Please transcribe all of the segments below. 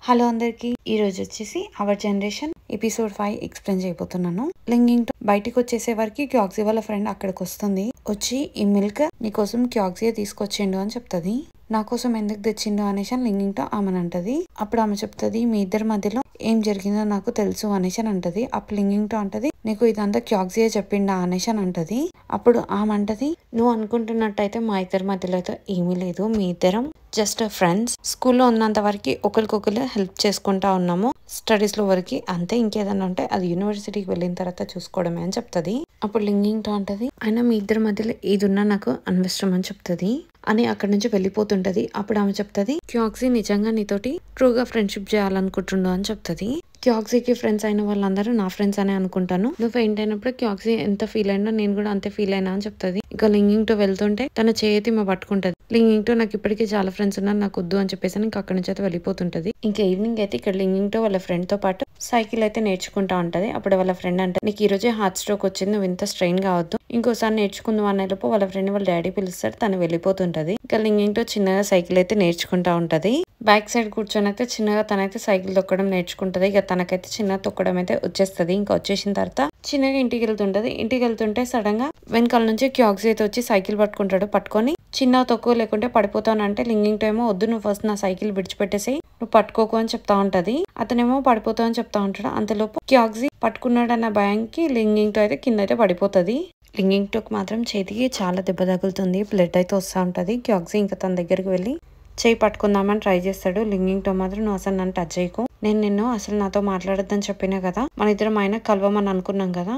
Hello అందరికి ఈ రోజు వచ్చేసి అవర్ జనరేషన్ ఎపిసోడ్ 5 ఎక్స్ప్లెయిన్ చేయబోతున్నాను. లింగింగ్ తో బయటికి వచ్చేసే వరకు క్యాక్సీ వాళ్ళ ఫ్రెండ్ అక్కడికి వస్తుంది. వచ్చి ఈ మిల్క్ నీకోసం క్యాక్సీ తీసుకొచ్చిండు అని చెప్తుంది. నా కోసం ఎందుకు తెచ్చిండు అనేసి లింగింగ్ తో ఆమెను అంటది. అప్పుడు ఆమె చెప్తుంది, మీ ఇద్దరి మధ్యలో ఏం జరిగిందో నాకు తెలుసు అనేసి అంటది. అప్పుడు లింగింగ్ తో అంటది, నీకు ఇదంతా క్యాక్సీ చెప్పిండా అనేసి అంటది. అప్పుడు ఆమె అంటది, నువ్వు అనుకుంటున్నట్టయితే మా ఇద్దరి మధ్యలో అయితే ఏమీ లేదు, మీ ఇద్దరం జస్ట్ ఫ్రెండ్స్. స్కూల్లో ఉన్నంత వరకు ఒకరికొకరు హెల్ప్ చేసుకుంటా ఉన్నాము, స్టడీస్ లో వరకు అంతే. ఇంకేదన్నా ఉంటే అది యూనివర్సిటీకి వెళ్ళిన తర్వాత చూసుకోవడమే అని చెప్తుంది. అప్పుడు లింగింగ్ తో అంటది, అయినా మీ ఇద్దరి మధ్యలో ఏదున్నా నాకు అనవసరం అని చెప్తుంది అని అక్కడి నుంచి వెళ్ళిపోతుంటది. అప్పుడు ఆమె చెప్తుంది, క్యాక్సీ నిజంగా నీతోటి ట్రూగా ఫ్రెండ్షిప్ చేయాలనుకుంటుండు అని చెప్తుంది. క్యాక్సీకి ఫ్రెండ్స్ అయిన వాళ్ళందరూ నా ఫ్రెండ్స్ అనే అనుకుంటాను. నువ్వు ఫెయింట్ అయినప్పుడు క్యాక్సీ ఎంత ఫీల్ అయినా నేను కూడా అంతే ఫీల్ అయినా అని చెప్తుంది. ఇక లింగింగ్ తో వెళ్తుంటే తన చేతి మా పట్టుకుంటది. లింగింగ్ తో నాకు ఇప్పటికీ చాలా ఫ్రెండ్స్ ఉన్నారు, నాకు వద్దు అని చెప్పేసి ఇంకా అక్కడి నుంచి అయితే వెళ్ళిపోతుంటది. ఇంకా ఈవినింగ్ అయితే ఇక్కడ లింగింగ్ తో వాళ్ళ ఫ్రెండ్ తో పాటు సైకిల్ అయితే నేర్చుకుంటా ఉంటది. అప్పుడు వాళ్ళ ఫ్రెండ్ అంటే, నీకు ఈ రోజే హార్ట్ స్ట్రోక్ వచ్చింది, నువ్వు ఇంత స్ట్రెయిన్ కావద్దు, ఇంకోసారి నేర్చుకుందాం అనేలోపు వాళ్ళ ఫ్రెండ్ వాళ్ళ డాడీ పిలుస్తారు, తను వెళ్ళిపోతుంటది. ఇంకా లింగింగ్ తో చిన్నగా సైకిల్ అయితే నేర్చుకుంటా ఉంటది. బ్యాక్ సైడ్ కూర్చొని అయితే చిన్నగా తనైతే సైకిల్ తొక్కడం నేర్చుకుంటది. ఇక తనకైతే చిన్న తొక్కడం అయితే వచ్చేస్తుంది. ఇంకా వచ్చేసిన తర్వాత చిన్నగా ఇంటికి వెళ్తుంటది. ఇంటికి వెళ్తుంటే సడన్ గా వెనకాల నుంచి క్యాక్సీ అయితే వచ్చి సైకిల్ పట్టుకుంటాడు. పట్టుకొని చిన్న తొక్కు లేకుంటే పడిపోతానంటే లింగింగ్ తో ఏమో, వద్దు నువ్వు ఫస్ట్ నా సైకిల్ విడిచిపెట్టేసి నువ్వు పట్టుకోకు అని చెప్తా ఉంటది. అతనేమో పడిపోతా అని చెప్తా ఉంటాడు. అంతలోపు క్యాక్సీ పట్టుకున్నాడన్న భయానికి లింగింగ్ తో అయితే కింద అయితే పడిపోతుంది. లింగింగ్ తో మాత్రం చేతికి చాలా దెబ్బ తగులుతుంది, బ్లడ్ అయితే వస్తూ ఉంటది. క్యాక్సీ ఇంకా తన దగ్గరికి వెళ్ళి చేయి పట్టుకుందామని ట్రై చేస్తాడు. లింగింగ్ తో మాత్రం, నువ్వు అసలు నన్ను టచ్ చేయకు, నేను నిన్ను అసలు నాతో మాట్లాడొద్దని చెప్పినా కదా, మన ఇద్దరం అయినా కలవమని అనుకున్నాం కదా,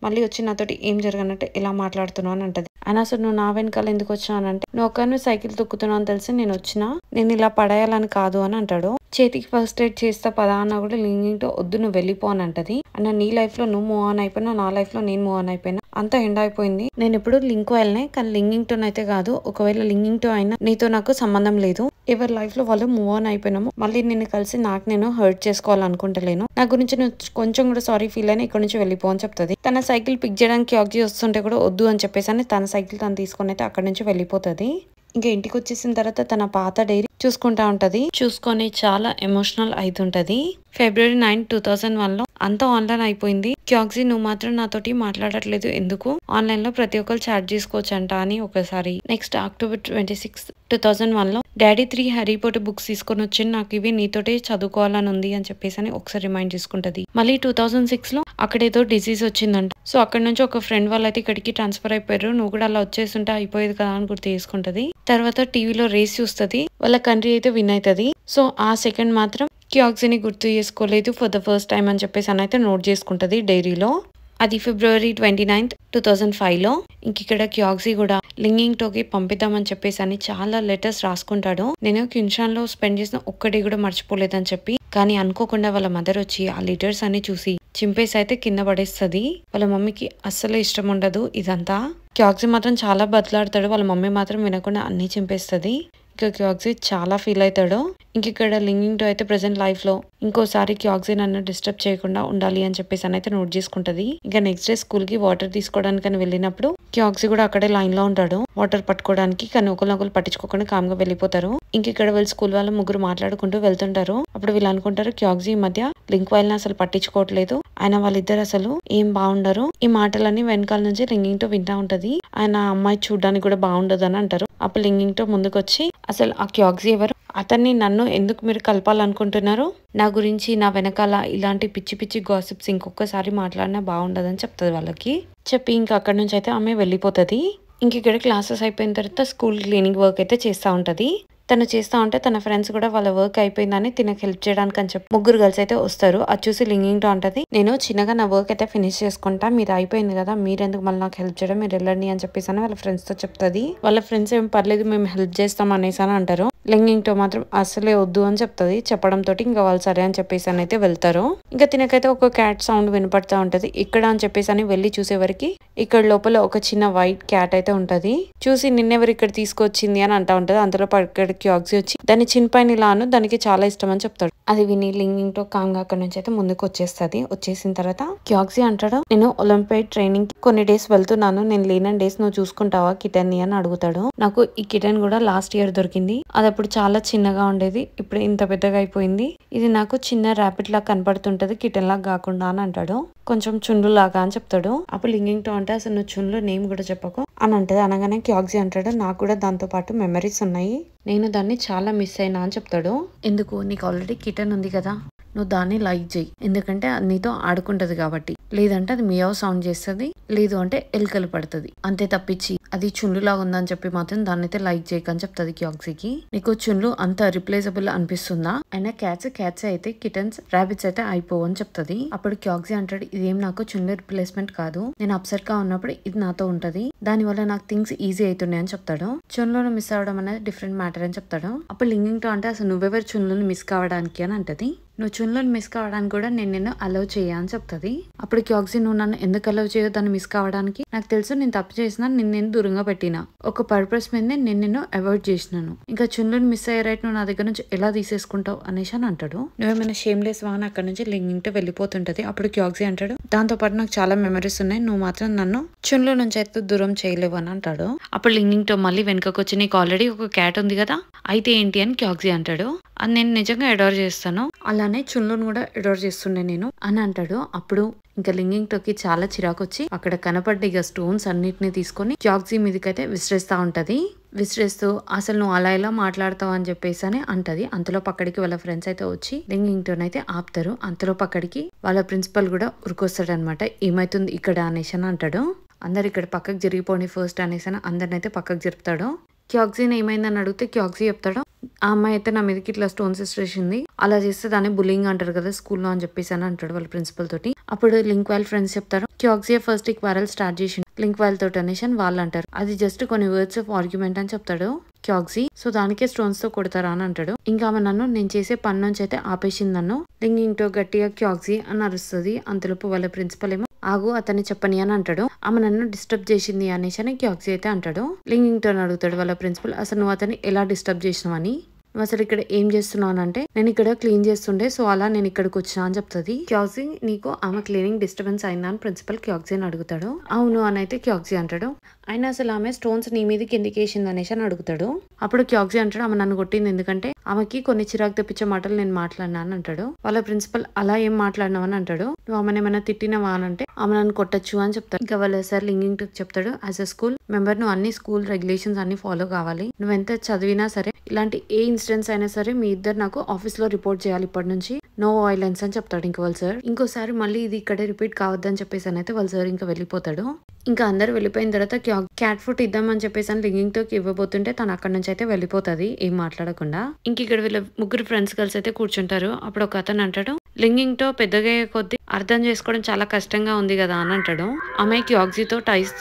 మళ్ళీ వచ్చి నాతోటి ఏం జరగనట్టు ఇలా మాట్లాడుతున్నావు అని అంటది. అయినా అసలు నువ్వు నా వెనకాల ఎందుకు వచ్చినావు అంటే, నువ్వు ఒకరిని సైకిల్ తొక్కుతున్నావు అని తెలిసి నేను వచ్చినా, నేను ఇలా పడేయాలని కాదు అని అంటాడు. చేతికి ఫస్ట్ ఎయిడ్ చేస్తా పదా అన్నా కూడా లింగింగ్ తో, వద్దు నువ్వు వెళ్ళిపో అని అంటది. అన్న నీ లైఫ్ లో నువ్వు మూవ్ ఆన్ అయిపోయినా, నా లైఫ్ లో నేను మూవ్ ఆన్ అయిపోయినా, అంతా ఎండ్ అయిపోయింది. నేను ఇప్పుడు లింక్ వెళ్ళనే, కానీ లింగింగ్ తో అయితే కాదు. ఒకవేళ లింగింగ్ తో అయినా నీతో నాకు సంబంధం లేదు. ఎవరి లైఫ్ లో వాళ్ళు మూవ్ ఆన్ అయిపోయినాము, మళ్ళీ నిన్ను కలిసి నాకు నేను హర్ట్ చేసుకోవాలనుకుంటలేను. నా గురించి నువ్వు కొంచెం కూడా సారీ ఫీల్ అయినా ఇక్కడ నుంచి వెళ్ళిపో అని చెప్తుంది. తన సైకిల్ పిక్ చేయడానికి క్యాక్సీ వస్తుంటే కూడా వద్దు అని చెప్పేసి తన సైకిల్ తను తీసుకొని అయితే అక్కడ నుంచి వెళ్ళిపోతుంది. ఇంకా ఇంటికి వచ్చేసిన తర్వాత తన పాత డైరీ చూసుకుంటా ఉంటది. చూసుకొని చాలా ఎమోషనల్ అవుతుంటది. February 9, 2001 లో అంతా ఆన్లైన్ అయిపోయింది. క్యాక్సీ నువ్వు మాత్రం నాతోటి మాట్లాడట్లేదు ఎందుకు, ఆన్లైన్ లో ప్రతి ఒక్కరు చాట్ చేసుకోవచ్చు అంట అని ఒకసారి. నెక్స్ట్ October 26, 2001 లో డాడీ 3 హ్యారీ పాటర్ బుక్స్ తీసుకొని వచ్చి నాకు ఇవి నీతోటే చదువుకోవాలని ఉంది అని చెప్పేసి ఒకసారి రిమైండ్ చేసుకుంటది. మళ్ళీ 2006 లో అక్కడేదో డిసీజ్ వచ్చిందంట. సో అక్కడ నుంచి ఒక ఫ్రెండ్ వాళ్ళు అయితే ఇక్కడికి ట్రాన్స్ఫర్ అయిపోయారు, నువ్వు కూడా అలా వచ్చేస్తుంటే అయిపోయేది కదా అని గుర్తు చేసుకుంటది. తర్వాత టీవీలో రేస్ చూస్తుంది, వాళ్ళ కంట్రీ అయితే విన్ అవుతుంది. సో ఆ సెకండ్ మాత్రం క్యాక్సీని గుర్తు చేసుకోలేదు ఫర్ ద ఫస్ట్ టైం అని చెప్పేసి అయితే నోట్ చేసుకుంటది డైరీలో. అది February 29, 2005 లో. ఇక్కడ క్యాక్సీ కూడా లింగింగ్ టోకి పంపిద్దామని చెప్పేసి అని చాలా లెటర్స్ రాసుకుంటాడు. నేను కిన్షాన్ లో స్పెండ్ చేసిన ఒక్కటి కూడా మర్చిపోలేదని చెప్పి. కానీ అనుకోకుండా వాళ్ళ మదర్ వచ్చి ఆ లెటర్స్ అన్ని చూసి చింపేసి అయితే కింద పడేస్తుంది. వాళ్ళ మమ్మీకి అస్సలు ఇష్టం ఉండదు ఇదంతా. క్యాక్సీ మాత్రం చాలా బతలాడతాడు, వాళ్ళ మమ్మీ మాత్రం వినకుండా అన్ని చింపేస్తుంది. ఇంకా క్యాక్సీ చాలా ఫీల్ అవుతాడు. ఇక్కడ లింగింగ్ తో అయితే ప్రెసెంట్ లైఫ్ లో ఇంకోసారి క్యాక్సీ నన్ను డిస్టర్బ్ చేయకుండా ఉండాలి అని చెప్పేసి అయితే నోట్ చేసుకుంటది. ఇంకా నెక్స్ట్ డే స్కూల్ కి వాటర్ తీసుకోవడానికి వెళ్ళినప్పుడు క్యాక్సీ కూడా అక్కడే లైన్ లో ఉంటాడు వాటర్ పట్టుకోవడానికి. కానీ ఒకరినొకరు పట్టించుకోకుండా కామ్గా వెళ్ళిపోతారు. ఇక్కడ వీళ్ళు స్కూల్ వాళ్ళు ముగ్గురు మాట్లాడుకుంటూ వెళ్తుంటారు. అప్పుడు వీళ్ళు అనుకుంటారు క్యాక్సీ ఈ మధ్య లింక్ వాళ్ళని అసలు పట్టించుకోవట్లేదు, ఆయన వాళ్ళిద్దరు అసలు ఏం బాగుండరు. ఈ మాటలన్నీ వెనకాల నుంచి లింగింగ్ తో వింటా ఉంటది. ఆయన అమ్మాయి చూడడానికి కూడా బాగుండదు అని అంటారు. అప్పుడు లింగింగ్ తో ముందుకు వచ్చి, అసలు ఆ క్యాక్సీ ఎవరు, అతన్ని నన్ను ఎందుకు మీరు కలపాలనుకుంటున్నారు, నా గురించి నా వెనకాల ఇలాంటి పిచ్చి పిచ్చి గాసిప్స్ ఇంకొకసారి మాట్లాడినా బాగుండదని చెప్తుంది వాళ్ళకి. చెప్పి ఇంకా అక్కడ నుంచి అయితే ఆమె వెళ్ళిపోతుంది. ఇక్కడ క్లాసెస్ అయిపోయిన తర్వాత స్కూల్ క్లీనింగ్ వర్క్ అయితే చేస్తూ ఉంటది. తను చేస్తా ఉంటే తన ఫ్రెండ్స్ కూడా వాళ్ళ వర్క్ అయిపోయిందని తినకు హెల్ప్ చేయడానికి అని చెప్పి ముగ్గురు గర్ల్స్ అయితే వస్తారు. అది చూసి లింగింగ్ తో అంటది, నేను చిన్నగా నా వర్క్ అయితే ఫినిష్ చేసుకుంటా, మీరు అయిపోయింది కదా, మీరెందుకు మళ్ళీ నాకు హెల్ప్ చేయడం, మీరు వెళ్ళండి అని చెప్పేసి వాళ్ళ ఫ్రెండ్స్ తో చెప్తుంది. వాళ్ళ ఫ్రెండ్స్ ఏం పర్లేదు మేము హెల్ప్ చేస్తాం అనేసి అని అంటారు. లింగింగ్ తో మాత్రం అసలే వద్దు అని చెప్తుంది. చెప్పడంతో ఇంకా వాళ్ళు సరే అని చెప్పేసి అయితే వెళ్తారు. ఇంకా తినకైతే ఒక క్యాట్ సౌండ్ వినపడతా ఉంటది. ఇక్కడ అని చెప్పేసి అని వెళ్ళి చూసే వరకు ఇక్కడ లోపల ఒక చిన్న వైట్ క్యాట్ అయితే ఉంటది. చూసి నిన్నెవరు ఇక్కడ తీసుకొచ్చింది అని అంటా ఉంటది. అంతలో క్యాక్సీ వచ్చి దాని చిన్ పైన ఇలాను దానికి చాలా ఇష్టం అని చెప్తాడు. అది విని లింగింగ్ తో కామ్గా అక్కడ నుంచి అయితే ముందుకు వచ్చేస్తుంది. వచ్చేసిన తర్వాత క్యాక్సీ అంటాడు, నేను ఒలింపియాడ్ ట్రైనింగ్ కొన్ని డేస్ వెళ్తున్నాను, నేను లేనని డేస్ నువ్వు చూసుకుంటావా కిటన్ ని అని అడుగుతాడు. నాకు ఈ కిటన్ కూడా లాస్ట్ ఇయర్ దొరికింది, అది అప్పుడు చాలా చిన్నగా ఉండేది, ఇప్పుడు ఇంత పెద్దగా అయిపోయింది. ఇది నాకు చిన్న ర్యాపిడ్ లాగా కనపడుతుంటది, కిటన్ లాగా కాకుండా అని అంటాడు. కొంచెం చుండ్లు లాగా అని చెప్తాడు. అప్పుడు లింగింగ్ తో అంటే అసలు నువ్వు చుండ్లు నేమ్ కూడా చెప్పకు అని అంటది. అనగానే క్యాక్సీ అంటాడు, నాకు కూడా దాంతో పాటు మెమరీస్ ఉన్నాయి, నేను దాన్ని చాలా మిస్ అయినా అని చెప్తాడు. ఎందుకు, నీకు ఆల్రెడీ కిటన్ ఉంది కదా, నువ్వు దాన్ని లైక్ చేయి, ఎందుకంటే అది నీతో ఆడుకుంటది కాబట్టి. లేదంటే అది మియావ్ సౌండ్ చేస్తుంది, లేదు అంటే ఎలుకలు పడుతుంది, అంతే తప్పించి అది చుండ్లులాగా ఉందని చెప్పి మాత్రం దాన్ని అయితే లైక్ చేయకని చెప్తుంది క్యాక్సీకి. నీకు చుండ్లు అంత రిప్లేసబుల్ అనిపిస్తుందా, అయినా క్యాట్స్ అయితే కిటన్స్ ర్యాబిట్స్ అయితే అయిపోవు అని చెప్తుంది. అప్పుడు క్యాక్సీ అంటాడు, ఇదేం నాకు చుండ్లు రిప్లేస్మెంట్ కాదు, నేను అప్సెట్ గా ఉన్నప్పుడు ఇది నాతో ఉంటది, దాని వల్ల నాకు థింగ్స్ ఈజీ అవుతున్నాయి అని చెప్తాడు. చుండ్లను మిస్ అవ్వడం అనేది డిఫరెంట్ మ్యాటర్ అని చెప్తాడు. అప్పుడు లింగింగ్ తో అంటే అసలు నువ్వెవరు చుండ్లను మిస్ కావడానికి అని అంటది. నువ్వు చుండ్లను మిస్ కావడానికి కూడా నేను నిన్ను అలౌ చేయ అని చెప్తుంది. అప్పుడు క్యాక్సీ, నువ్వు నన్ను ఎందుకు అలౌ చేయో దాన్ని మిస్ కావడానికి, నాకు తెలుసు నేను తప్పు చేసినా, నేను దూరంగా పెట్టినా, ఒక పర్పస్ మీదే నేను నిన్ను అవాయిడ్ చేసినాను, ఇంకా చుండ్లను మిస్ అయ్యే రైట్ నువ్వు నా దగ్గర నుంచి ఎలా తీసేసుకుంటావు అనేసి అని అంటాడు. నువ్వేమైనా షేమ్లెస్ వా అని అక్కడ నుంచి లింగింగ్ తో వెళ్ళిపోతుంటది. అప్పుడు క్యాక్సీ అంటాడు, దాంతో పాటు నాకు చాలా మెమరీస్ ఉన్నాయి, నువ్వు మాత్రం నన్ను చుండ్ల నుంచి అయితే దూరం చేయలేవు అని అంటాడు. అప్పుడు లింగింగ్ తో మళ్ళీ వెనకకు వచ్చి, నీకు ఆల్రెడీ ఒక క్యాట్ ఉంది కదా, అయితే ఏంటి అని క్యాక్సీ అంటాడు. అది నేను నిజంగా అడార్ చేస్తాను, అలానే చుండ్లను కూడా అడార్ చేస్తుండే నేను అని అంటాడు. అప్పుడు ఇంకా లింగింగ్ టోకి చాలా చిరాకు వచ్చి అక్కడ కనపడ్డ ఇక స్టోన్స్ అన్నిటిని తీసుకొని క్యాక్సీ మీదకైతే విసిరేస్తా ఉంటది. విసిరేస్తూ అసలు నువ్వు అలా ఇలా మాట్లాడతావు అని చెప్పేసి అని అంటది. అంతలో పక్కడికి వాళ్ళ ఫ్రెండ్స్ అయితే వచ్చి లింగింగ్ టోన్ అయితే ఆపుతారు. అంతలో పక్కడికి వాళ్ళ ప్రిన్సిపల్ కూడా ఉరికొస్తాడు అనమాట. ఏమైతుంది ఇక్కడ అనేసి అని అంటాడు. అందరు ఇక్కడ పక్కకు జరిగిపోండి ఫస్ట్ అనేసి అని అందరినైతే పక్కకు జరుపుతాడు. క్యాక్సీని ఏమైందని అడిగితే క్యాక్సీ చెప్తాడు, ఆ అమ్మాయి అయితే నా మీదకి ఇట్లా స్టోన్స్ విసిరేసింది, అలా చేస్తే దాన్ని బుల్లింగ్ అంటారు కదా స్కూల్లో అని చెప్పేసి అని అంటాడు వాళ్ళ ప్రిన్సిపల్ తోటి. అప్పుడు లింక్ వాళ్ళ ఫ్రెండ్స్ చెప్తారు, క్యాక్సీ ఫస్ట్ ఈ క్వారల్ స్టార్ట్ చేసింది లింక్ వాళ్ళ తోటి అనేసి అని వాళ్ళు అంటారు. అది జస్ట్ కొన్ని వర్డ్స్ ఆఫ్ ఆర్గ్యుమెంట్ అని చెప్తాడు క్యాక్సీ. సో దానికే స్టోన్స్ తో కొడతారా అని అంటాడు. ఇంకా ఆమె నన్ను నేను చేసే పని నుంచి అయితే ఆపేసింది నన్ను. లింగింగ్ తో గట్టిగా క్యాక్సీ అని అరుస్తుంది. అంతలోపు వాళ్ళ ప్రిన్సిపల్ ఏమో ఆగు అతన్ని చెప్పని అని అంటాడు. ఆమె నన్ను డిస్టర్బ్ చేసింది అనేసి అని క్యాక్సీ అయితే అంటాడు. లింగింగ్ తో అడుగుతాడు వాళ్ళ ప్రిన్సిపల్, అసలు నువ్వు అతన్ని ఎలా డిస్టర్బ్ చేసినావు అని, నువ్వు అసలు ఇక్కడ ఏం చేస్తున్నావు అంటే, నేను ఇక్కడ క్లీన్ చేస్తుండే సో అలా నేను ఇక్కడికి వచ్చినా అని చెప్తుంది. క్యాక్సీ, నీకు ఆమె క్లీనింగ్ డిస్టర్బెన్స్ అయిందా అని ప్రిన్సిపల్ క్యాక్సీని అడుగుతాడు. అవును అని అయితే క్యాక్సీ అంటాడు. అయినా అసలు ఆమె స్టోన్స్ నీ మీదకి ఎందుకు వేసింది అనేసి అని అడుగుతాడు. అప్పుడు క్యాక్సీ అంటాడు, ఆమె నన్ను కొట్టింది ఎందుకంటే ఆమెకి కొన్ని చిరాకు తెప్పించే మాటలు నేను మాట్లాడినా అని అంటాడు. వాళ్ళ ప్రిన్సిపల్, అలా ఏం మాట్లాడినావు అని అంటాడు. నువ్వు ఆమెను ఏమైనా తిట్టినవా అని అంటే, ఆమె నన్ను కొట్టచ్చు అని చెప్తాడు. ఇంకా వాళ్ళ సార్ లింగింగ్ టు చెప్తాడు, యాజ్ అ స్కూల్ మెంబర్ నువ్వు అన్ని స్కూల్ రెగ్యులేషన్స్ అన్ని ఫాలో కావాలి, నువ్వెంత చదివినా సరే ఇలాంటి ఏ ఇన్సిడెంట్స్ అయినా సరే మీ ఇద్దరు నాకు ఆఫీస్ లో రిపోర్ట్ చేయాలి ఇప్పటి నుంచి, నో వైలెన్స్ అని చెప్తాడు. ఇంకా వాళ్ళ సార్ ఇంకోసారి మళ్ళీ ఇది ఇక్కడే రిపీట్ కావద్దని చెప్పేసి అని అయితే వాళ్ళ సార్ ఇంకా వెళ్ళిపోతాడు. ఇంకా అందరు వెళ్ళిపోయిన తర్వాత క్యాట్ ఫుడ్ ఇద్దామని చెప్పేసి అని లింగింగ్ తోకి ఇవ్వబోతుంటే తను అక్కడ నుంచి అయితే వెళ్ళిపోతుంది ఏం మాట్లాడకుండా. ఇంక ఇక్కడ వీళ్ళ ముగ్గురు ఫ్రెండ్స్ కలిసి అయితే కూర్చుంటారు. అప్పుడు ఒక అతను అంటాడు, లింగింగ్ తో పెద్దగా కొద్ది అర్థం చేసుకోవడం చాలా కష్టంగా ఉంది కదా అని అంటాడు. ఆమె క్యాక్సీతో టైస్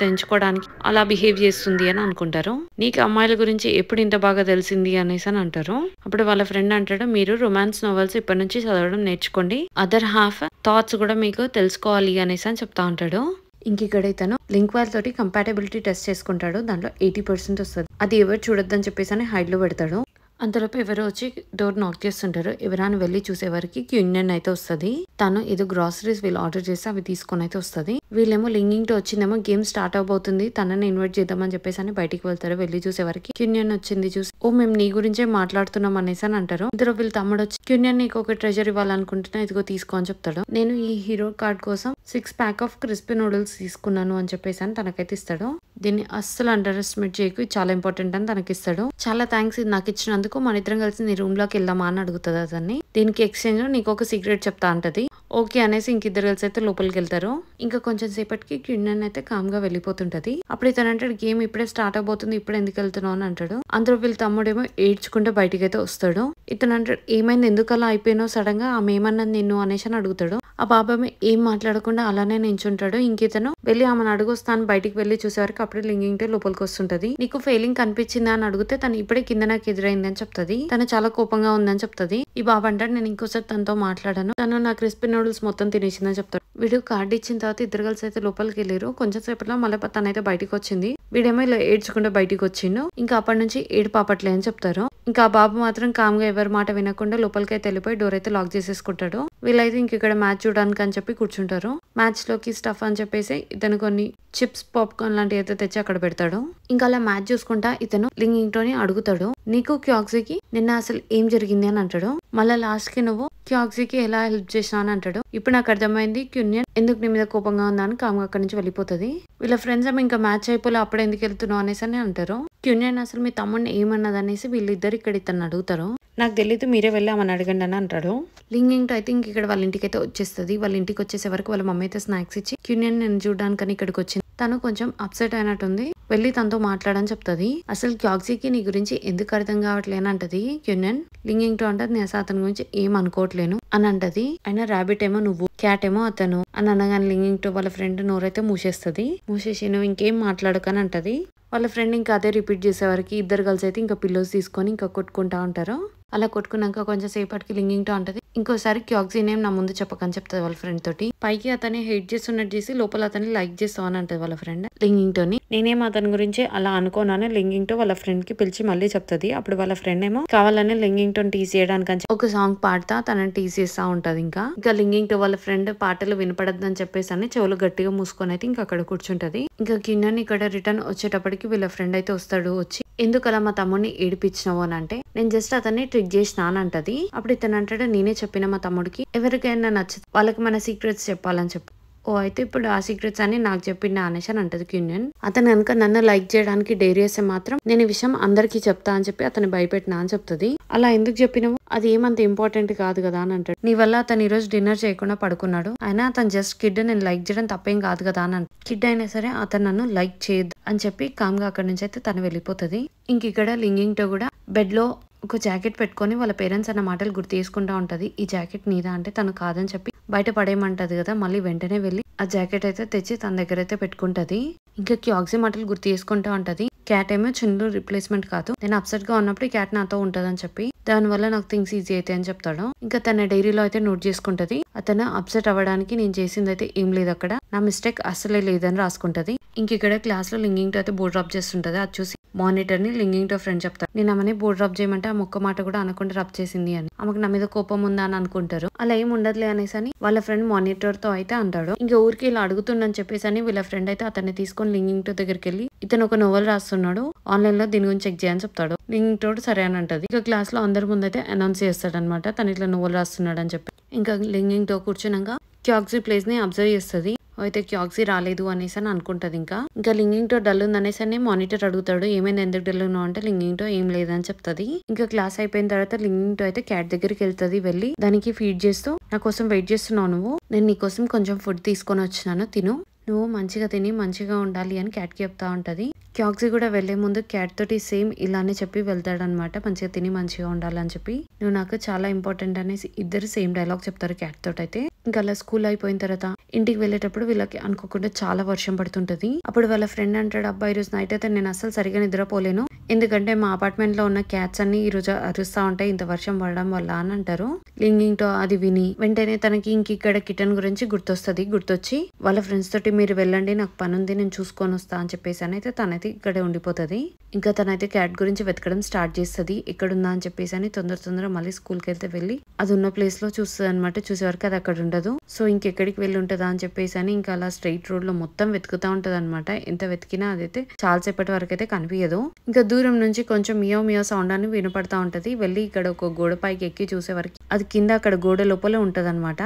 తెంచుకోవడానికి అలా బిహేవ్ చేస్తుంది అని అనుకుంటారు. నీకు అమ్మాయిల గురించి ఎప్పుడు ఇంత బాగా తెలిసింది అనేసి అని అంటారు. అప్పుడు వాళ్ళ ఫ్రెండ్ అంటాడు, మీరు రొమాన్స్ నోవెల్స్ ఇప్పటి నుంచి చదవడం నేర్చుకోండి, అదర్ హాఫ్ థాట్స్ కూడా మీకు తెలుసుకోవాలి అనేసి అని చెప్తా ఉంటాడు. ఇంక ఇక్కడ ఇతను లింక్ వాళ్ళతోటి కంపాటబిలిటీ టెస్ట్ చేసుకుంటాడు. దాంట్లో 80% వస్తుంది. అది ఎవరు చూడొద్దని చెప్పేసి అని హైడ్ లో పెడతాడు. అంతలోపు ఎవరో వచ్చి డోర్ నాక్ చేస్తుంటారు. ఎవరైనా వెళ్ళి చూసేవారికి క్యూనియన్ అయితే వస్తుంది. తను ఏదో గ్రాసరీస్ వీళ్ళు ఆర్డర్ చేస్తే అవి తీసుకొని అయితే వస్తుంది. వీళ్ళేమో లింగింగ్ తో వచ్చిందేమో గేమ్ స్టార్ట్ అవబోతుంది, తనని ఇన్వైట్ చేద్దామని చెప్పేసి అని బయటికి వెళ్తారు. వెళ్ళి చూసేవారికి క్యూనియన్ వచ్చింది. చూసి, ఓ మేము నీ గురించే మాట్లాడుతున్నాం అనేసి అని అంటారు. ఇద్దరు వీళ్ళ తమ్ముడు వచ్చి, క్యూనియన్ నీకు ఒక ట్రెజర్ ఇవ్వాలనుకుంటున్నా, ఇదిగో తీసుకో అని చెప్తాడు. నేను ఈ హీరో కార్డ్ కోసం 6 ప్యాక్ ఆఫ్ క్రిస్పీ నూడిల్స్ తీసుకున్నాను అని చెప్పేసి అని తనకైతే ఇస్తాడు. దీన్ని అస్సలు అండర్ ఎస్టిమేట్ చేయకు, చాలా ఇంపార్టెంట్ అని తనకి ఇస్తాడు. చాలా థ్యాంక్స్ ఇది నాకు ఇచ్చినందుకు, మన ఇద్దరం కలిసి నీ రూమ్ లోకి వెళ్దామా అని అడుగుతుంది అతన్ని. దీనికి ఎక్స్చేంజ్ లో నీకు ఒక సీక్రెట్ చెప్తా అంటది. ఓకే అనేసి ఇంకిద్దరు కలిసి అయితే లోపలికి వెళ్తారు. ఇంకా కొంచెం సేపటికి క్యూనియన్ అయితే కామ్ గా వెళ్ళిపోతుంటది. అప్పుడు ఇతను అంటాడు, గేమ్ ఇప్పుడే స్టార్ట్ అవబోతుంది, ఇప్పుడు ఎందుకు వెళ్తున్నావు అని అంటాడు. అందరూ వీళ్ళ తమ్ముడేమో ఏడ్చుకుంటే బయటికి అయితే వస్తాడు. ఇతను అంటాడు, ఏమైంది, ఎందుకు అలా అయిపోయినావు సడన్ గా, ఆమె ఏమన్నది నిన్ను అనేసి అని అడుగుతాడు. ఆ బాబాయ్ ఏం మాట్లాడకుండా అలానే నించుంటాడు. ఇంకితను వెళ్ళి ఆమెను అడుగొస్తాను బయటికి వెళ్ళి చూసేవారికి అప్పుడే లింగింగ్ తో లోపలికి వస్తుంటది. నీకు ఫెయిలింగ్ కనిపించిందా అని అడిగితే తను ఇప్పుడే కింద నాకు ఎదురైంది అని చెప్తుంది. తను చాలా కోపంగా ఉందని చెప్తుంది. ఈ బాబా అంటాడు, నేను ఇంకోసారి తనతో మాట్లాడాను, తను నా క్రిస్పీ నూడిల్స్ మొత్తం తినేసిందని చెప్తాడు. వీడు కార్డు ఇచ్చిన తర్వాత ఇద్దరు కలిసి అయితే లోపలికి వెళ్ళారు. కొంచెం సేపట్లో మళ్ళీ తనైతే బయటికి వచ్చింది. వీడేమో ఇలా ఏడ్చుకుంటూ బయటికి వచ్చిండు. ఇంకా అప్పటి నుంచి ఏడు పాపట్లే అని చెప్తారు. ఇంకా ఆ బాబు మాత్రం కామ్గా ఎవరి మాట వినకుండా లోపలికి అయితే వెళ్ళిపోయి డోర్ అయితే లాక్ చేసేసుకుంటాడు. వీళ్ళైతే ఇంక ఇక్కడ మ్యాచ్ చూడడానికి అని చెప్పి కూర్చుంటారు. మ్యాచ్ లోకి స్టఫ్ అని చెప్పేసి ఇతను కొన్ని చిప్స్ పాప్కార్న్ లాంటివి అయితే తెచ్చి అక్కడ పెడతాడు. ఇంకా అలా మ్యాచ్ చూసుకుంటా ఇతను లింగింగ్ టోని అడుగుతాడు, నీకు క్యాక్సీకి నిన్న అసలు ఏం జరిగింది అని అంటాడు. మళ్ళీ లాస్ట్ కి నువ్వు క్యాక్సీకి ఎలా హెల్ప్ చేసినా అని అంటాడు. ఇప్పుడు నాకు అర్థమైంది క్యూనియన్ ఎందుకు నీ మీద కోపంగా ఉందా అని కామ్గా అక్కడి నుంచి వెళ్ళిపోతుంది. వీళ్ళ ఫ్రెండ్స్ ఏమో ఇంకా మ్యాచ్ అయిపోలే అప్పుడు ఎందుకు వెళ్తున్నావు అనేసి అని అంటారు. క్యూనియన్ అసలు మీ తమ్ముడిని ఏమన్నది అనేసి వీళ్ళిద్దరు ఇక్కడ ఇతను అడుగుతారు. నాకు తెలియదు మీరే వెళ్ళామని అడగండి అని అంటాడు. లింగింగ్ టు అయితే ఇంక ఇక్కడ వాళ్ళ ఇంటికి అయితే వచ్చేస్తుంది. వాళ్ళ ఇంటికి వచ్చేసే వరకు వాళ్ళ మమ్మీ అయితే స్నాక్స్ ఇచ్చి క్యూనియన్ నేను చూడడానికని ఇక్కడికి వచ్చింది. తను కొంచెం అప్సెట్ అయినట్టుంది. వెళ్ళి తనతో మాట్లాడని చెప్తుంది. అసలు క్యాక్సీకి నీ గురించి ఎందుకు అర్థం కావట్లేని అంటది క్యూనియన్. లింగింగ్ టు అంటది నేను అసలు అతని గురించి ఏం అనుకోవట్లేను అని అంటది. అయినా ర్యాబిట్ ఏమో నువ్వు, క్యాట్ ఏమో అతను అని అనగానే లింగింగ్ టు వాళ్ళ ఫ్రెండ్ నోరైతే మూసేస్తుంది. మూసేసి నువ్వు ఇంకేం మాట్లాడకని అంటది. వాళ్ళ ఫ్రెండ్ ఇంకా అదే రిపీట్ చేసేవారికి ఇద్దరు కలిసి అయితే ఇంకా పిల్లోస్ తీసుకొని ఇంకా కొట్టుకుంటా ఉంటారు. అలా కొట్టుకున్నాక కొంచెం సేపటికి లింగింగ్ టు అంటది, ఇంకోసారి క్యాక్సీ నేమ్ నా ముందు చెప్పకని చెప్తుంది వాళ్ళ ఫ్రెండ్ తోటి. పైకి అతన్ని హెయిట్ చేస్తున్నట్టు చేసి లోపల అతన్ని లైక్ చేస్తావు అని అంటది వాళ్ళ ఫ్రెండ్ లింగింగ్ టోని. నేనేమో అతని గురించి అలా అనుకోనాను లింగింగ్ తో వాళ్ళ ఫ్రెండ్ కి పిలిచి మళ్ళీ చెప్తుంది. అప్పుడు వాళ్ళ ఫ్రెండ్ ఏమో కావాలని లింగింగ్ టోని టీస్ చేయడానికి ఒక సాంగ్ పాడుతా తనని టీస్ చేస్తా ఉంటది. ఇంకా లింగింగ్ తో వాళ్ళ ఫ్రెండ్ పాటలు వినపడద్దని చెప్పేసి అని చెవులు గట్టిగా మూసుకొని అయితే ఇంకా అక్కడ కూర్చుంటది. ఇంకా కిన్నని ఇక్కడ రిటర్న్ వచ్చేటప్పటికి వీళ్ళ ఫ్రెండ్ అయితే వస్తాడు. వచ్చి ఎందుకలా మా తమ్ముడిని ఏడిపించినావు అని అంటే నేను జస్ట్ అతన్ని ట్రిక్ చేసిన అని అంటది. అప్పుడు ఇతను అంటాడు నేనే చెప్పిన మా తమ్ముడికి ఎవరికైనా నచ్చదు వాళ్ళకి మన సీక్రెట్స్ చెప్పాలని చెప్పి. ఓ అయితే ఇప్పుడు ఆ సీక్రెట్స్ అని నాకు చెప్పిండా అనేసి అని అంటది క్యూనియన్. అతను కనుక నన్ను లైక్ చేయడానికి డేర్ చేస్తే మాత్రం నేను ఈ విషయం అందరికీ చెప్తా అని చెప్పి అతను భయపెట్టినా అని చెప్తుంది. అలా ఎందుకు చెప్పినావు, అది ఏమంత ఇంపార్టెంట్ కాదు కదా అని అంటాడు. నీ వల్ల అతను ఈ రోజు డిన్నర్ చేయకుండా పడుకున్నాడు, అయినా అతను జస్ట్ కిడ్, నేను లైక్ చేయడం తప్పేం కాదు కదా అని అంటాడు. కిడ్ అయినా సరే అతను నన్ను లైక్ చేయదు అని చెప్పి కామ్గా అక్కడి నుంచి అయితే తను వెళ్ళిపోతుంది. ఇంక ఇక్కడ లింగింగ్ తో కూడా బెడ్ లో ఒక జాకెట్ పెట్టుకొని వాళ్ళ పేరెంట్స్ అన్న మాటలు గుర్తు చేసుకుంటా ఉంటది. ఈ జాకెట్ నీదా అంటే తను కాదని చెప్పి బయట పడేయమంటది కదా. మళ్ళీ వెంటనే వెళ్ళి ఆ జాకెట్ అయితే తెచ్చి తన దగ్గర అయితే పెట్టుకుంటది. ఇంకా క్యాక్సీ మాటలు గుర్తు చేసుకుంటా ఉంటది. క్యాట్ ఏమో చిన్న రిప్లేస్మెంట్ కాదు, నేను అప్సెట్ గా ఉన్నప్పుడు ఈ క్యాట్ నాతో ఉంటదని చెప్పి దాని వల్ల నాకు థింగ్స్ ఈజీ అయితే అని చెప్తాడు. ఇంకా తన డైరీలో అయితే నోట్ చేసుకుంటది. అతను అప్సెట్ అవ్వడానికి నేను చేసింది అయితే ఏం లేదు, అక్కడ నా మిస్టేక్ అస్సలే లేదని రాసుకుంటది. ఇంక ఇక్కడ క్లాస్ లో లింగింగ్ తో అయితే బోర్డ్ రబ్ చేస్తుంటది. అది చూసి మానిటర్ ని లింగింగ్ తో ఫ్రెండ్ చెప్తారు, నేను ఆమెని బోర్డ్ రబ్ చేయమంటే ఆ మొక్క మాట కూడా అనకుండా రబ్ చేసింది అని. ఆమెకు నా మీద కోపం ఉందా అని అనుకుంటారు. అలా ఏం ఉండదులే అనేసి అని వాళ్ళ ఫ్రెండ్ మానిటర్ తో అయితే అంటాడు. ఇంకా ఊరికి ఇలా అడుగుతుండని చెప్పేసి అని వీళ్ళ ఫ్రెండ్ అయితే అతన్ని తీసుకొని లింగింగ్ తో దగ్గరికి వెళ్ళి ఇతను ఒక నోవెల్ రాస్తున్నాడు, ఆన్లైన్ లో దీని గురించి చెక్ చేయని చెప్తాడు. లింగింగ్ తో సరే అని అంటది. ఇంకా క్లాస్ లో అందరి ముందు అయితే అనౌన్స్ చేస్తాడు అనమాట తను ఇట్లా నోవెల్ రాస్తున్నాడు అని చెప్పి. ఇంకా లింగింగ్ తో కూర్చున్నాక క్యాక్సీ ప్లేస్ ని అబ్జర్వ్ చేస్తుంది. అయితే క్యాక్సీ రాలేదు అనేసి అని అనుకుంటది. ఇంకా లింగింగ్ తో డల్ ఉంది అనేసి అని మానిటర్ అడుగుతాడు, ఏమైనా ఎందుకు డల్ ఉన్నావు అంటే లింగింగ్ తో ఏం లేదని చెప్తుంది. ఇంకా క్లాస్ అయిపోయిన తర్వాత లింగింగ్ తో అయితే క్యాట్ దగ్గరికి వెళ్తుంది. వెళ్ళి దానికి ఫీడ్ చేస్తూ నా కోసం వెయిట్ చేస్తున్నావు నువ్వు, నేను నీ కోసం కొంచెం ఫుడ్ తీసుకొని వచ్చినాను, తిను, నువ్వు మంచిగా తిని మంచిగా ఉండాలి అని క్యాట్ కి చెప్తా ఉంటది. క్యాక్సీ కూడా వెళ్లే ముందు క్యాట్ తోటి సేమ్ ఇలానే చెప్పి వెళ్తాడనమాట, మంచిగా తిని మంచిగా ఉండాలని చెప్పి, నువ్వు నాకు చాలా ఇంపార్టెంట్ అనేసి ఇద్దరు సేమ్ డైలాగ్ చెప్తారు క్యాట్ తోటి. అయితే ఇంకా అలా స్కూల్ అయిపోయిన తర్వాత ఇంటికి వెళ్ళేటప్పుడు వీళ్ళకి అనుకోకుండా చాలా వర్షం పడుతుంటది. అప్పుడు వాళ్ళ ఫ్రెండ్ అంటాడు, అబ్బా ఈ రోజు నైట్ అయితే నేను అసలు సరిగా నిద్రపోలేను, ఎందుకంటే మా అపార్ట్మెంట్ లో ఉన్న క్యాట్స్ అన్ని ఈ రోజు అరుస్తా ఉంటాయి ఇంత వర్షం పడడం వల్ల అని అంటారు. లింగింగ్ తో అది విని వెంటనే తనకి ఇంక ఇక్కడ కిటన్ గురించి గుర్తొస్తుంది. గుర్తొచ్చి వాళ్ళ ఫ్రెండ్స్ తోటి మీరు వెళ్ళండి నాకు పని ఉంది నేను చూసుకొని వస్తా అని చెప్పేసి అని అయితే తనైతే ఇక్కడే ఉండిపోతుంది. ఇంకా తనైతే క్యాట్ గురించి వెతకడం స్టార్ట్ చేస్తుంది, ఎక్కడుందా అని చెప్పేసి అని తొందర మళ్ళీ స్కూల్ కి వెళ్తే వెళ్ళి అది ఉన్న ప్లేస్ లో చూస్తుంది అనమాట. చూసే వరకు అది అక్కడ ఉండదు. సో ఇంకెక్కడికి వెళ్ళి ఉంటుందా అని చెప్పేసి అని ఇంకా అలా స్ట్రైట్ రోడ్ లో మొత్తం వెతుకుతా ఉంటది అనమాట. ఎంత వెతికినా అదైతే చాలా సేపటి వరకు అయితే కనిపించదు. ఇంకా దూరం నుంచి కొంచెం మియో మియో సౌండ్ అని వినపడతా ఉంటది. వెళ్ళి ఇక్కడ ఒక గోడ పైకి ఎక్కి చూసే వరకు అది కింద అక్కడ గోడ లోపలే ఉంటది అనమాట.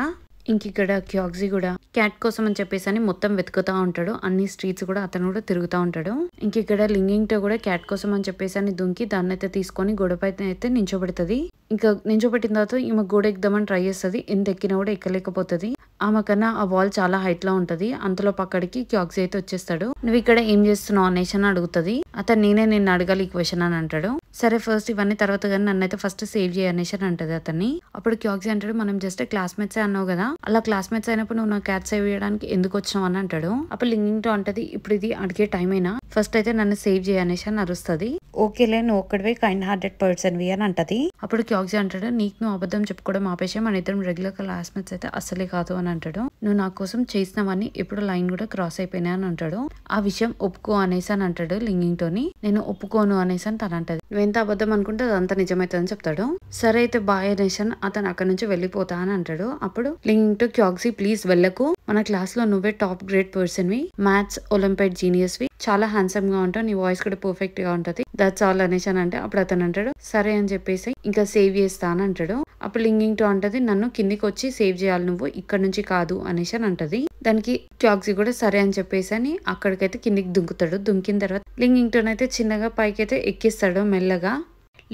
ఇంక ఇక్కడ క్యాక్సీ కూడా క్యాట్ కోసం అని చెప్పేసి అని మొత్తం వెతుకుతా ఉంటాడు. అన్ని స్ట్రీట్స్ కూడా అతను కూడా తిరుగుతూ ఉంటాడు. ఇంక ఇక్కడ లింగింగ్ తో కూడా క్యాట్ కోసం అని చెప్పేసి అని దుంకి దాన్ని అయితే తీసుకొని గోడపై అయితే నించోబెడుతుంది. ఇంకా నించోబెట్టిన తర్వాత ఈమె గోడ ఎక్కుదామని ట్రై చేస్తుంది, ఎంత ఎక్కినా కూడా ఎక్కలేకపోతుంది. ఆమె కన్నా ఆ వాల్ చాలా హైట్ లో ఉంటది. అంతలో పక్కడికి క్యాక్సీ అయితే వచ్చేస్తాడు. నువ్వు ఇక్కడ ఏం చేస్తున్నావు అనేసి అని అడుగుతుంది. అతను నేనే నిన్ను అడగాలి ఈ క్వశ్చన్ అని అంటాడు. సరే ఫస్ట్ ఇవన్నీ తర్వాత కానీ నన్ను అయితే ఫస్ట్ సేవ్ చేయనేసి అని అంటది అతన్ని. అప్పుడు క్యాక్సీ అంటాడు, మనం జస్ట్ క్లాస్మేట్స్ అన్నావు కదా, అలా క్లాస్మేట్స్ అయినప్పుడు నువ్వు నా క్యాట్ సేవ్ చేయడానికి ఎందుకు వచ్చినావు అని అంటాడు. అప్పుడు లింగింగ్ తో అంటది, ఇప్పుడు ఇది అడిగే టైం అయినా ఫస్ట్ అయితే నన్ను సేవ్ చేయనేసి అని అరుస్తుంది. ఓకేలే నువ్వు ఒక్కడివే కైండ్ హార్టెడ్ పర్సన్ వి అని అంటది. అప్పుడు క్యాక్సీ అంటాడు నీకు నువ్వు అబద్ధం చెప్పుకోవడం ఆపేసే, మన ఇద్దరం రెగ్యులర్ క్లాస్మేట్స్ అయితే అస్సలే కాదు అని అంటాడు. నువ్వు నా కోసం చేసినవన్నీ ఎప్పుడు లైన్ కూడా క్రాస్ అయిపోయినాయి అని అంటాడు. ఆ విషయం ఒప్పుకో అనేసి అని అంటాడు లింగింగ్ తోని. నేను ఒప్పుకోను అనేసి అని తను అంటది. నువ్వెంత అబద్ధం అనుకుంటే అదంతా నిజమైతుందని చెప్తాడు. సరే అయితే బాయ్ అనేసి అని అతను అక్కడ నుంచి వెళ్ళిపోతా అని అంటాడు. అప్పుడు లింగింగ్ టు క్యాక్సీ ప్లీజ్ వెళ్ళకు, మన క్లాస్ లో నువ్వే టాప్ గ్రేడ్ పర్సన్ వి, మ్యాథ్స్ ఒలింపియాడ్ జీనియస్ వి, చాలా హ్యాండ్సమ్ గా ఉంటావు, నీ వాయిస్ కూడా పర్ఫెక్ట్ గా ఉంటది, దట్స్ ఆల్ అనేసి అని అంటే అప్పుడు అతను అంటాడు సరే అని చెప్పేసి ఇంకా సేవ్ చేస్తా అని అంటాడు. అప్పుడు లింగింగ్ టు అంటది నన్ను కిందికి వచ్చి సేవ్ చేయాలి నువ్వు, ఇక్కడ నుంచి కాదు అనేసి అని అంటది. దానికి క్యాక్సీ కూడా సరే అని చెప్పేసి అని అక్కడికైతే కిందికి దుంకుతాడు. దుంకిన తర్వాత లింగింగ్ టోన్ అయితే చిన్నగా పైకి అయితే ఎక్కిస్తాడు మెల్లగా.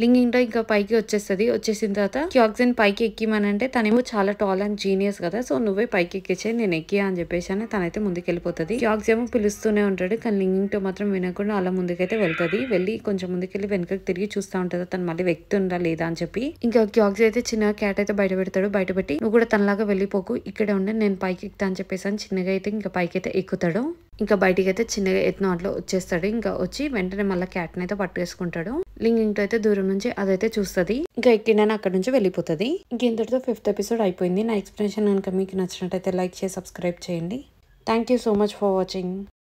లింగింగ్ తో ఇంకా పైకి వచ్చేస్తుంది. వచ్చేసిన తర్వాత క్యాక్సీని పైకి ఎక్కిమనంటే తనేమో చాలా టాల్ అండ్ జీనియస్ కదా, సో నువ్వే పైకి ఎక్కించే నేను ఎక్కియా అని చెప్పేసి అని తనైతే ముందుకు వెళ్ళిపోతుంది. క్యాక్సీ ఏమో పిలుస్తూనే ఉంటాడు కానీ లింగింగ్ తో మాత్రం వినకుండా అలా ముందుకైతే వెళ్తుంది. వెళ్ళి కొంచెం ముందుకెళ్ళి వెనకకి తిరిగి చూస్తూ ఉంటది తను మళ్ళీ వ్యక్తుందా లేదా అని చెప్పి. ఇంకా క్యాక్సీ అయితే చిన్నగా క్యాట్ అయితే బయట పెడతాడు. బయట పెట్టి నువ్వు కూడా తనలాగా వెళ్ళిపోకు, ఇక్కడే ఉండే నేను పైకి ఎక్కుతా అని చెప్పేసి అని చిన్నగా అయితే ఇంకా పైకి అయితే ఎక్కుతాడు. ఇంకా బయటికి అయితే చిన్నగా ఎత్తునాట్లో వచ్చేస్తాడు. ఇంకా వచ్చి వెంటనే మళ్ళీ క్యాట్ అయితే పట్టేసుకుంటాడు. లింగింగ్ తో అయితే దూరం నుంచి అదైతే చూస్తుంది. ఇంకా ఎక్కిండని అక్కడ నుంచి వెళ్ళిపోతుంది. ఇంకెంతటితో 5th ఎపిసోడ్ అయిపోయింది. నా ఎక్స్ప్లెనేషన్ కనుక మీకు నచ్చినట్టయితే లైక్ చేసి సబ్స్క్రైబ్ చేయండి. Thank you so much for watching.